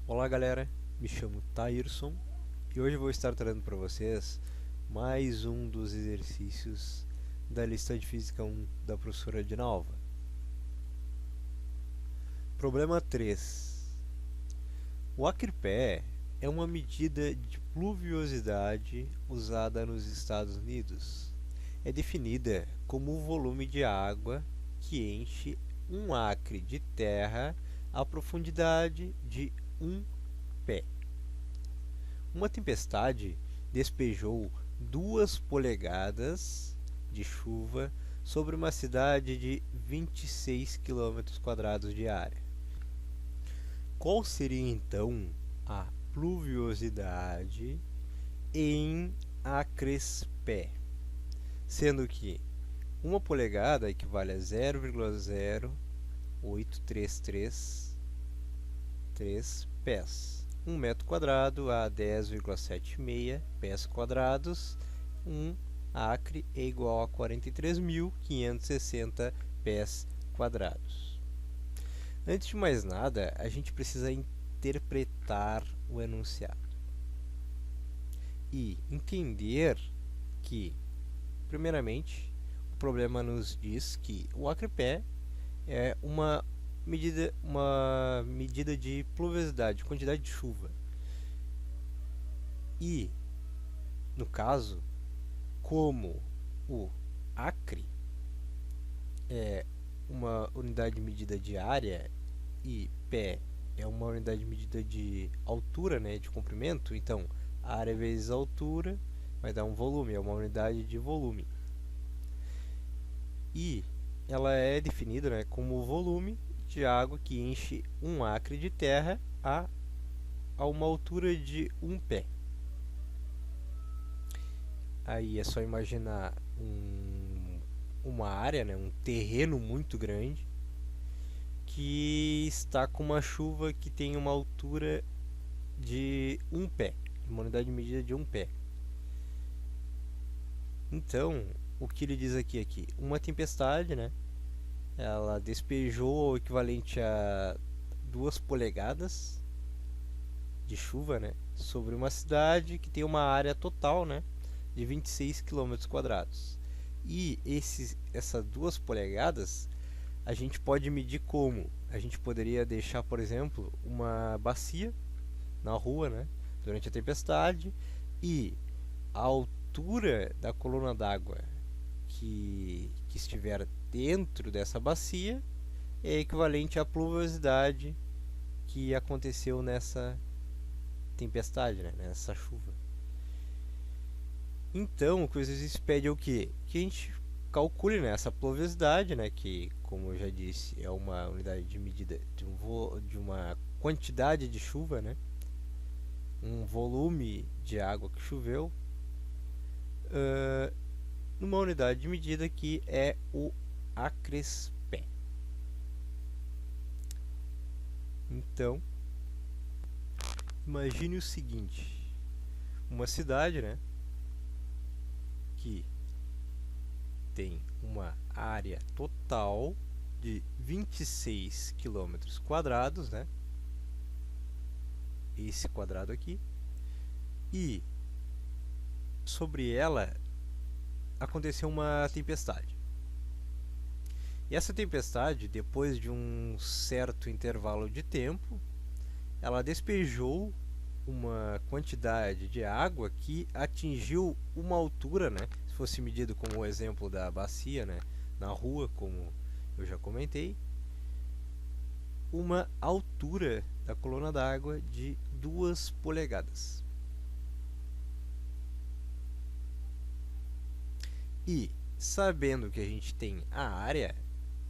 Olá galera, me chamo Tairson e hoje vou estar trazendo para vocês mais um dos exercícios da lista de Física 1 da professora Dinalva. Problema 3. O acre-pé é uma medida de pluviosidade usada nos Estados Unidos. É definida como o volume de água que enche um acre de terra à profundidade de um pé. Uma tempestade despejou 2 polegadas de chuva sobre uma cidade de 26 km² de área. Qual seria então a pluviosidade em acres-pé? Sendo que 1 polegada equivale a 0,08333 pés. 1 metro quadrado a 10,76 pés quadrados. 1 acre é igual a 43.560 pés quadrados. Antes de mais nada, a gente precisa interpretar o enunciado e entender que, primeiramente, o problema nos diz que o acre-pé é uma medida de pluviosidade, quantidade de chuva. E, no caso, como o acre é uma unidade de medida de área e pé é uma unidade de medida de altura, né, de comprimento, então área vezes altura vai dar um volume, é uma unidade de volume. E ela é definida, né, como o volume de água que enche um acre de terra a uma altura de um pé. Aí é só imaginar uma área, né, um terreno muito grande que está com uma chuva que tem uma altura de um pé, uma unidade de medida de um pé. Então, o que ele diz aqui? Uma tempestade, né? Ela despejou o equivalente a 2 polegadas de chuva, né, sobre uma cidade que tem uma área total, né, de 26 km². E essas 2 polegadas a gente pode medir como? A gente poderia deixar, por exemplo, uma bacia na rua, né, durante a tempestade, e a altura da coluna d'água que estiver dentro dessa bacia é equivalente à pluviosidade que aconteceu nessa tempestade, né, nessa chuva. Então, o que o exercício pede é o quê? Que a gente calcule, né, essa pluviosidade, né, que, como eu já disse, é uma unidade de medida de uma quantidade de chuva, né, um volume de água que choveu, numa unidade de medida que é o acres-pé. Então, imagine o seguinte: uma cidade, né, que tem uma área total de 26 km², né, esse quadrado aqui, e sobre ela aconteceu uma tempestade. E essa tempestade, depois de um certo intervalo de tempo, ela despejou uma quantidade de água que atingiu uma altura, né, se fosse medido como o exemplo da bacia, né, na rua, como eu já comentei, uma altura da coluna d'água de 2 polegadas. E, sabendo que a gente tem a área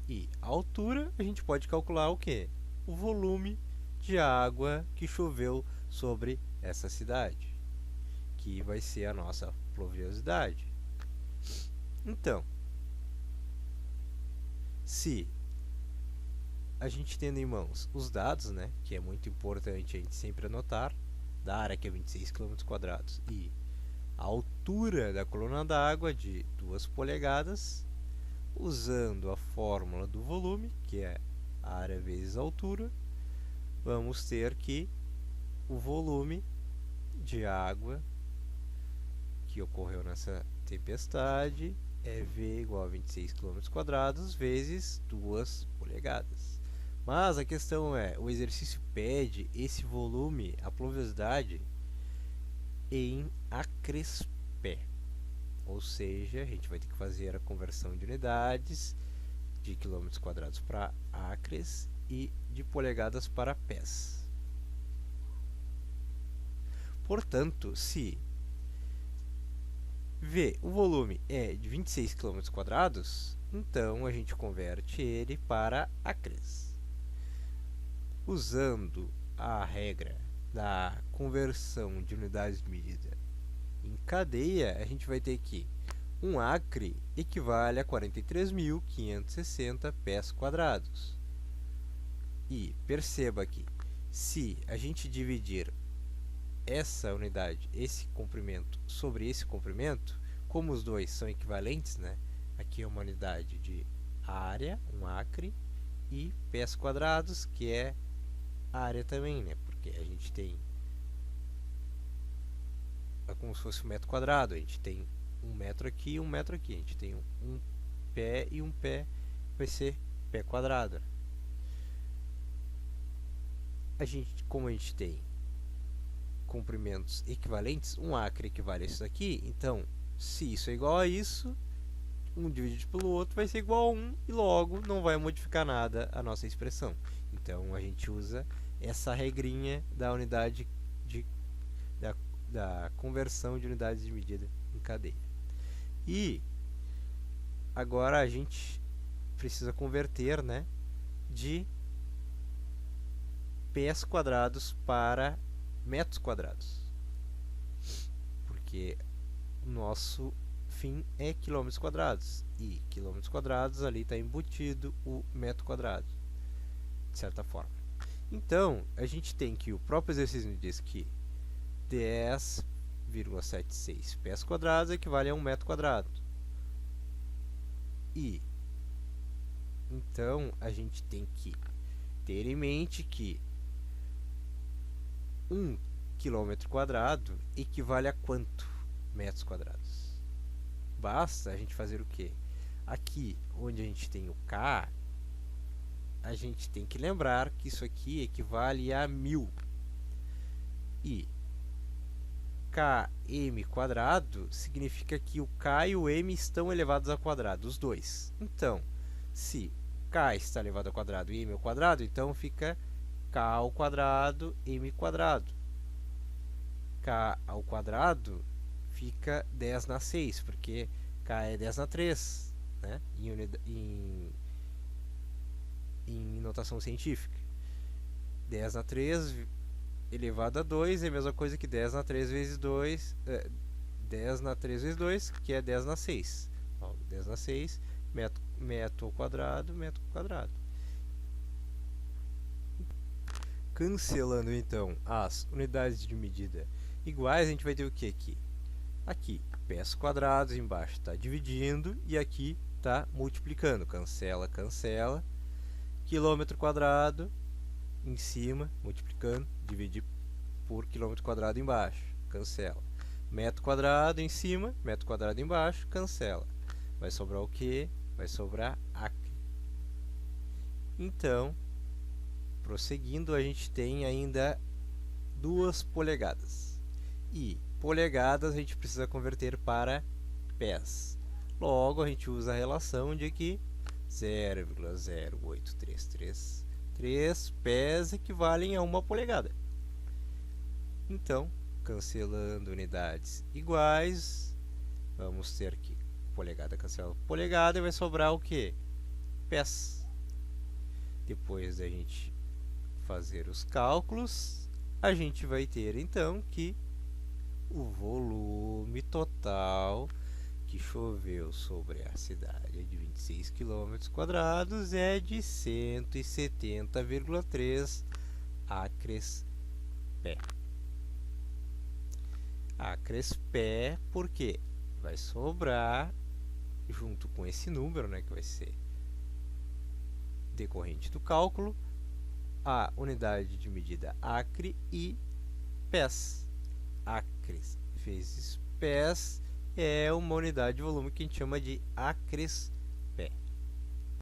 e a altura, a gente pode calcular o quê? O volume de água que choveu sobre essa cidade, que vai ser a nossa pluviosidade. Então, se a gente tendo em mãos os dados, né, que é muito importante a gente sempre anotar, da área que é 26 km², e a altura da coluna d'água de 2 polegadas, usando a fórmula do volume, que é a área vezes a altura, vamos ter que o volume de água que ocorreu nessa tempestade é V igual a 26 km² vezes 2 polegadas. Mas a questão é, o exercício pede esse volume, a pluviosidade, em acres pé. Ou seja, a gente vai ter que fazer a conversão de unidades de km² para acres e de polegadas para pés. Portanto, se V, o volume é de 26 km², então a gente converte ele para acres. Usando a regra da conversão de unidades de medida em cadeia, a gente vai ter que um acre equivale a 43.560 pés quadrados. E perceba que se a gente dividir essa unidade, esse comprimento, sobre esse comprimento, como os dois são equivalentes, né? Aqui é uma unidade de área, um acre, e pés quadrados, que é área também, né? Porque a gente tem, é como se fosse um metro quadrado, a gente tem um metro aqui e um metro aqui, a gente tem um pé e um pé, vai ser pé quadrado. Como a gente tem comprimentos equivalentes, um acre equivale a isso daqui, então, se isso é igual a isso, um dividido pelo outro vai ser igual a 1 e logo não vai modificar nada a nossa expressão. Então, a gente usa essa regrinha da unidade da conversão de unidades de medida em cadeia. E agora a gente precisa converter, né, de pés quadrados para metros quadrados, porque o nosso fim é quilômetros quadrados, e quilômetros quadrados ali está embutido o metro quadrado, de certa forma. Então, a gente tem que o próprio exercício nos diz que 10,76 pés quadrados equivale a 1 metro quadrado. E, então, a gente tem que ter em mente que 1 quilômetro quadrado equivale a quanto metros quadrados? Basta a gente fazer o quê? Aqui, onde a gente tem o K, a gente tem que lembrar que isso aqui equivale a 1000. E km quadrado significa que o K e o M estão elevados ao quadrado, os dois. Então, se K está elevado ao quadrado e M ao quadrado, então fica K ao quadrado, M quadrado. K ao quadrado fica 10 na 6, porque K é 10 na 3, né? Em notação científica. 10 na 3 elevado a 2 é a mesma coisa que 10 na 3 vezes 2, 10 na 3 vezes 2, que é 10 na 6. 10 na 6, metro ao quadrado, metro ao quadrado. Cancelando então as unidades de medida iguais, a gente vai ter o que aqui? Aqui, pés quadrados, embaixo está dividindo e aqui está multiplicando. Cancela, cancela. Quilômetro quadrado em cima, multiplicando, dividir por quilômetro quadrado embaixo, cancela. Metro quadrado em cima, metro quadrado embaixo, cancela. Vai sobrar o quê? Vai sobrar acre. Então, prosseguindo, a gente tem ainda 2 polegadas. E polegadas a gente precisa converter para pés. Logo, a gente usa a relação de que 0,08333 pés equivalem a 1 polegada. Então, cancelando unidades iguais, vamos ter que polegada cancela polegada e vai sobrar o que? Pés. Depois da gente fazer os cálculos, a gente vai ter então que o volume total que choveu sobre a cidade de 26 km² é de 170,3 acres pé. Acres pé, porque vai sobrar, junto com esse número, né, que vai ser decorrente do cálculo, a unidade de medida acre e pés. Acres vezes pés é uma unidade de volume que a gente chama de acres pé.